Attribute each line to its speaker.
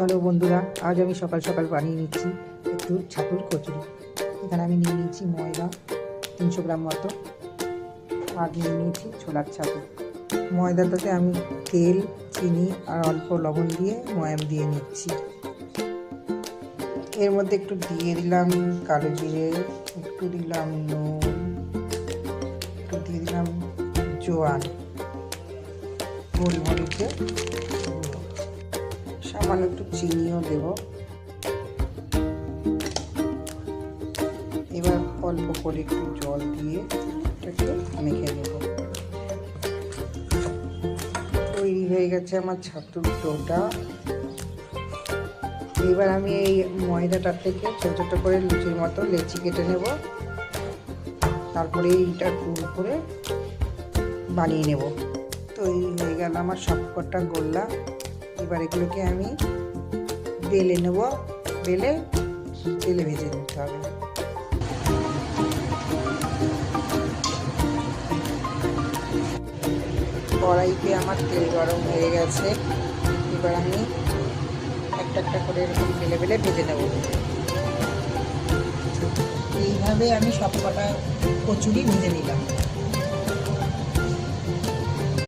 Speaker 1: চলো বন্ধুরা, আজ আমি সকাল সকাল বানিয়ে নিচ্ছি একটু ছাতুর কচুরি। এখানে আমি নিয়ে নিয়েছি ময়দা 300 গ্রাম মতো, আর নিয়ে নিয়েছি ছোলার ছাতু। ময়দাটাতে আমি তেল, চিনি আর অল্প লবণ দিয়ে ময়াম দিয়ে নিচ্ছি। এর মধ্যে একটু দিয়ে দিলাম কালো জিরে, একটু দিলাম নুন, একটু দিয়ে দিলাম জোয়ান, গোলমরিচের গুঁড়ো, সামান্য একটু চিনিও দেব। এবার অল্প করে একটু জল দিয়ে এটাকে মেখে নেব। তৈরি হয়ে গেছে আমার ছাতুর ডোটা। এবার আমি এই ময়দাটার থেকে ছোটো ছোটো করে লুচির মতো লেচি কেটে নেব, তারপরে এইটা গোল করে বানিয়ে নেব। তৈরি হয়ে গেল আমার সবকটা গোল্লা। এবার এগুলোকে আমি বেলে নেব, বেলে তেলে ভেজে নিতে হবে। কড়াইতে আমার তেল গরম হয়ে গেছে। এবার আমি একটা একটা করে এরকম বেলে বেলে ভেজে নেব। এইভাবে আমি সবকটা কচুরি ভেজে নিলাম।